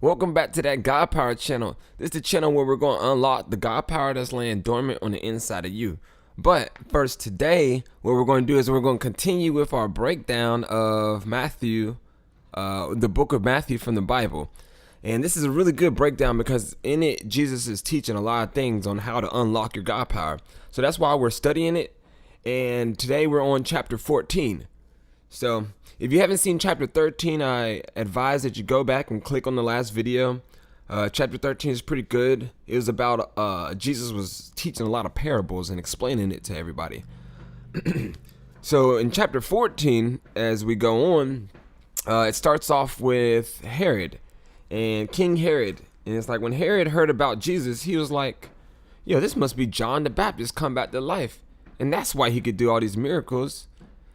Welcome back to that God Power channel. This is the channel where we're going to unlock the God Power that's laying dormant on the inside of you. But first today, what we're going to do is we're going to continue with our breakdown of Matthew, the book of Matthew from the Bible. And this is a really good breakdown because in it, Jesus is teaching a lot of things on how to unlock your God Power. So that's why we're studying it. And today we're on chapter 14. So if you haven't seen chapter 13, I advise that you go back and click on the last video. Chapter 13 is pretty good. It was about Jesus was teaching a lot of parables and explaining it to everybody. So in chapter 14, as we go on, it starts off with Herod and King Herod. And it's like when Herod heard about Jesus, he was like, yo, this must be John the Baptist come back to life. And that's why he could do all these miracles.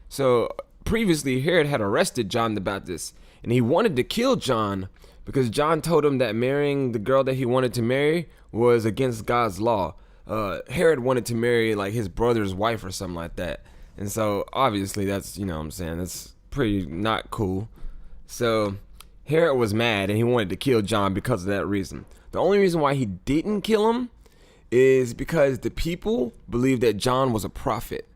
So previously, Herod had arrested John the Baptist, and he wanted to kill John because John told him that marrying the girl that he wanted to marry was against God's law. Herod wanted to marry like his brother's wife or something like that. And so obviously that's, you know what I'm saying, that's pretty not cool. So Herod was mad and he wanted to kill John because of that reason. The only reason why he didn't kill him is because the people believed that John was a prophet.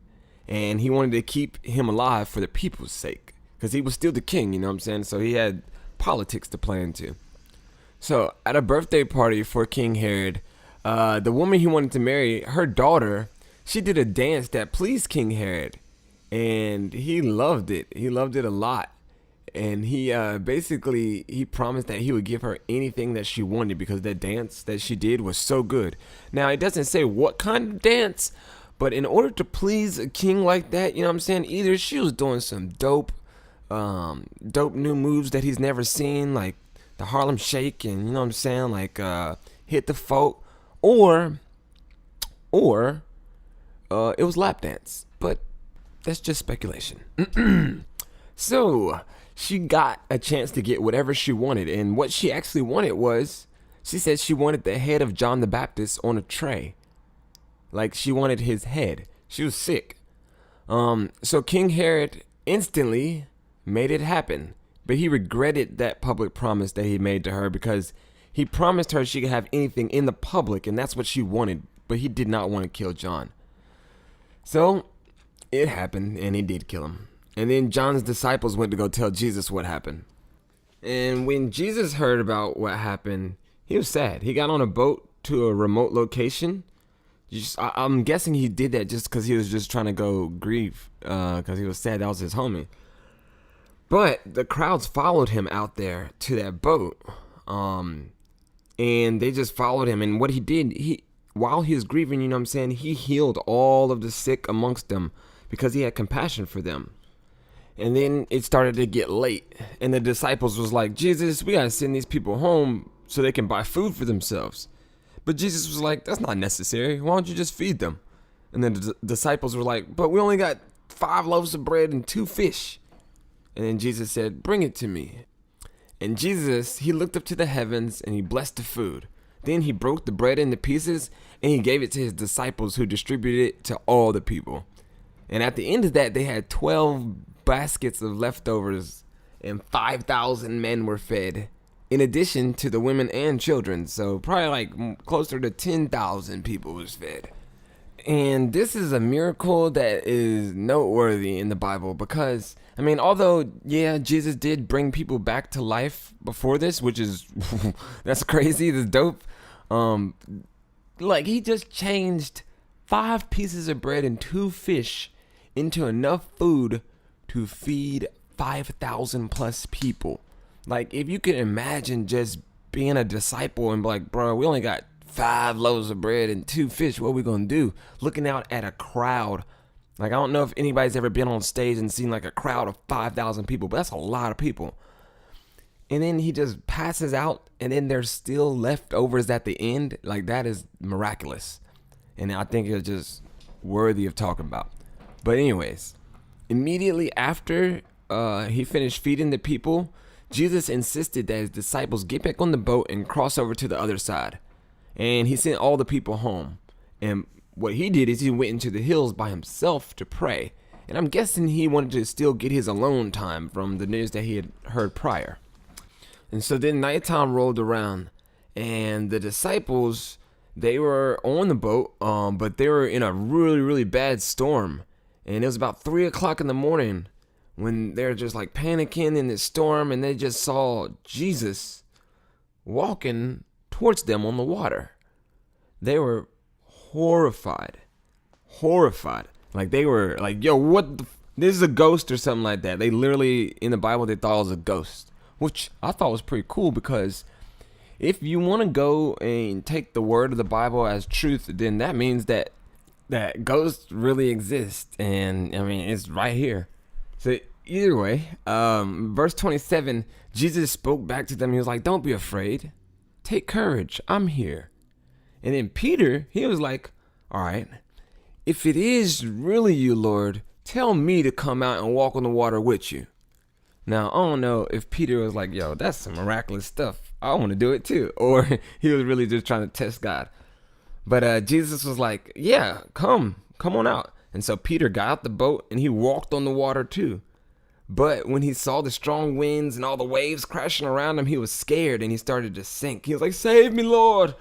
And he wanted to keep him alive for the people's sake. Because he was still the king, you know what I'm saying? So he had politics to play into. So at a birthday party for King Herod, the woman he wanted to marry, her daughter, she did a dance that pleased King Herod. And he loved it. He loved it a lot. And he basically, he promised that he would give her anything that she wanted because that dance that she did was so good. Now, it doesn't say what kind of dance, but in order to please a king like that, you know what I'm saying, either she was doing some dope new moves that he's never seen, like the Harlem Shake and, you know what I'm saying, like hit the folk, or it was lap dance. But that's just speculation. So she got a chance to get whatever she wanted, and what she actually wanted was, she said she wanted the head of John the Baptist on a tray. Like she wanted his head. She was sick. So King Herod instantly made it happen. But he regretted that public promise that he made to her because he promised her she could have anything in the public, and that's what she wanted. But he did not want to kill John. So it happened, and he did kill him. And then John's disciples went to go tell Jesus what happened. And when Jesus heard about what happened, he was sad. He got on a boat to a remote location. I'm guessing he did that just because he was just trying to go grieve because he was sad that was his homie. But the crowds followed him out there to that boat, and they just followed him. And what he did, while he was grieving, you know what I'm saying, he healed all of the sick amongst them because he had compassion for them. And then it started to get late, and the disciples was like, Jesus, we gotta send these people home so they can buy food for themselves. But Jesus was like, that's not necessary. Why don't you just feed them? And then the disciples were like, but we only got 5 loaves of bread and 2 fish. And then Jesus said, bring it to me. And Jesus, he looked up to the heavens and he blessed the food. Then he broke the bread into pieces and he gave it to his disciples who distributed it to all the people. And at the end of that, they had 12 baskets of leftovers and 5,000 men were fed, in addition to the women and children. So probably like closer to 10,000 people was fed. And this is a miracle that is noteworthy in the Bible because, I mean, although, yeah, Jesus did bring people back to life before this, which is, that's crazy, that's dope. Like he just changed 5 pieces of bread and 2 fish into enough food to feed 5,000 plus people. Like, if you could imagine just being a disciple and be like, bro, we only got 5 loaves of bread and 2 fish. What are we going to do? Looking out at a crowd. Like, I don't know if anybody's ever been on stage and seen like a crowd of 5,000 people, but that's a lot of people. And then he just passes out, and then there's still leftovers at the end. Like, that is miraculous. And I think it's just worthy of talking about. But anyways, immediately after he finished feeding the people, Jesus insisted that his disciples get back on the boat and cross over to the other side. And he sent all the people home. And what he did is he went into the hills by himself to pray. And I'm guessing he wanted to still get his alone time from the news that he had heard prior. And so then nighttime rolled around, and the disciples, they were on the boat, but they were in a really, really bad storm. And it was about 3 o'clock in the morning when they're just like panicking in this storm, and they just saw Jesus walking towards them on the water. They were horrified. Like they were like, yo, this is a ghost or something like that. They literally, in the Bible, they thought it was a ghost, which I thought was pretty cool, because if you want to go and take the word of the Bible as truth, then that means that ghosts really exist. And I mean, it's right here. So either way, verse 27, Jesus spoke back to them. He was like, don't be afraid. Take courage. I'm here. And then Peter, he was like, all right, if it is really you, Lord, tell me to come out and walk on the water with you. Now, I don't know if Peter was like, yo, that's some miraculous stuff, I want to do it too. Or he was really just trying to test God. But Jesus was like, yeah, come on out. And so Peter got out the boat and he walked on the water too. But when he saw the strong winds and all the waves crashing around him, he was scared and he started to sink. He was like, save me, Lord.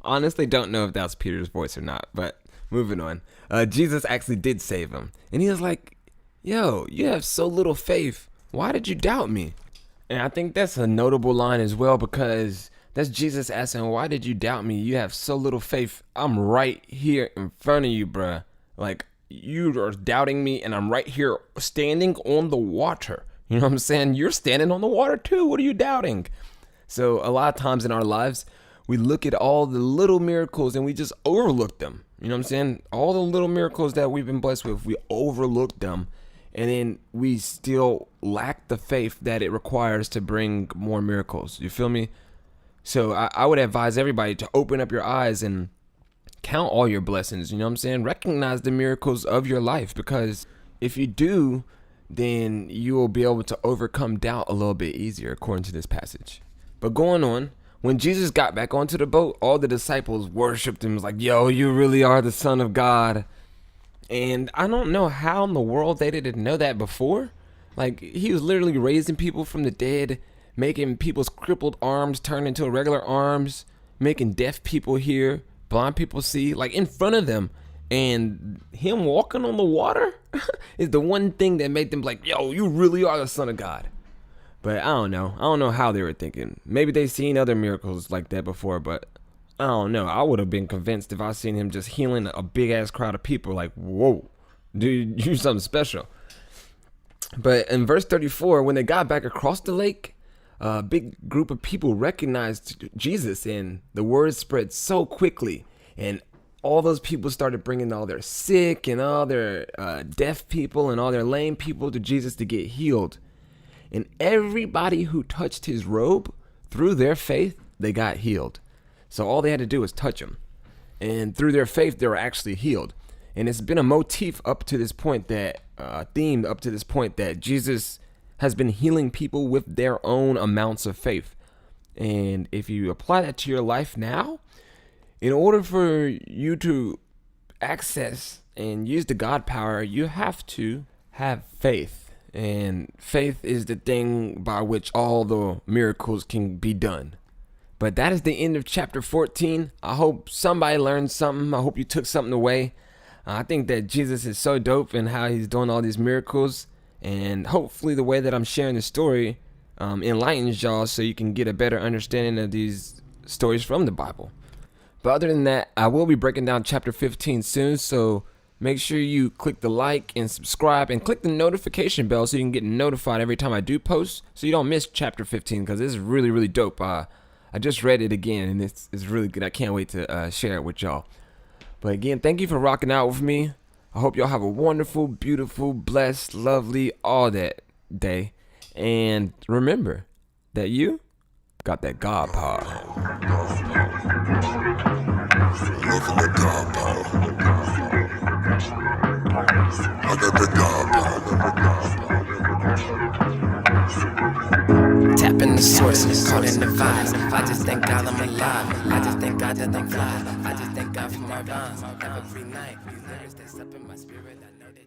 Honestly, don't know if that's Peter's voice or not, but moving on. Jesus actually did save him. And he was like, yo, you have so little faith. Why did you doubt me? And I think that's a notable line as well, because that's Jesus asking, why did you doubt me? You have so little faith. I'm right here in front of you, bruh. Like, you are doubting me, and I'm right here standing on the water. You know what I'm saying? You're standing on the water too. What are you doubting? So a lot of times in our lives, we look at all the little miracles and we just overlook them. You know what I'm saying? All the little miracles that we've been blessed with, we overlook them. And then we still lack the faith that it requires to bring more miracles. You feel me? So I would advise everybody to open up your eyes and count all your blessings. You know what I'm saying? Recognize the miracles of your life, because if you do, then you will be able to overcome doubt a little bit easier, according to this passage. But going on, when Jesus got back onto the boat, all the disciples worshiped him. It was like, yo, you really are the Son of God. And I don't know how in the world they didn't know that before. Like, he was literally raising people from the dead, making people's crippled arms turn into regular arms, making deaf people hear, blind people see, like in front of them. And him walking on the water is the one thing that made them like, yo, you really are the Son of God. But I don't know how they were thinking. Maybe they seen other miracles like that before, but I don't know. I would have been convinced if I seen him just healing a big ass crowd of people. Like, whoa, dude, you're something special. But in verse 34, when they got back across the lake, a big group of people recognized Jesus, and the word spread so quickly. And all those people started bringing all their sick and all their deaf people and all their lame people to Jesus to get healed. And everybody who touched his robe, through their faith, they got healed. So all they had to do was touch him. And through their faith, they were actually healed. And it's been a motif up to this point, that theme up to this point, that Jesus has been healing people with their own amounts of faith. And if you apply that to your life now, in order for you to access and use the God power, you have to have faith. And faith is the thing by which all the miracles can be done. But that is the end of chapter 14. I hope somebody learned something. I hope you took something away. I think that Jesus is so dope in how he's doing all these miracles. And hopefully the way that I'm sharing the story enlightens y'all, so you can get a better understanding of these stories from the Bible. But other than that, I will be breaking down chapter 15 soon. So make sure you click the like and subscribe and click the notification bell so you can get notified every time I do post, so you don't miss chapter 15, because this is really, really dope. I just read it again and it's really good. I can't wait to share it with y'all. But again, thank you for rocking out with me. I hope y'all have a wonderful, beautiful, blessed, lovely, all that day. And remember that you got that God power. Loving the God power. I got the God power. Tapping the sources, calling the vibes. I just thank God I'm alive. I just thank God that I'm fly. I just thank God for my rhymes. Every night, these lyrics that's up in my spirit, I know that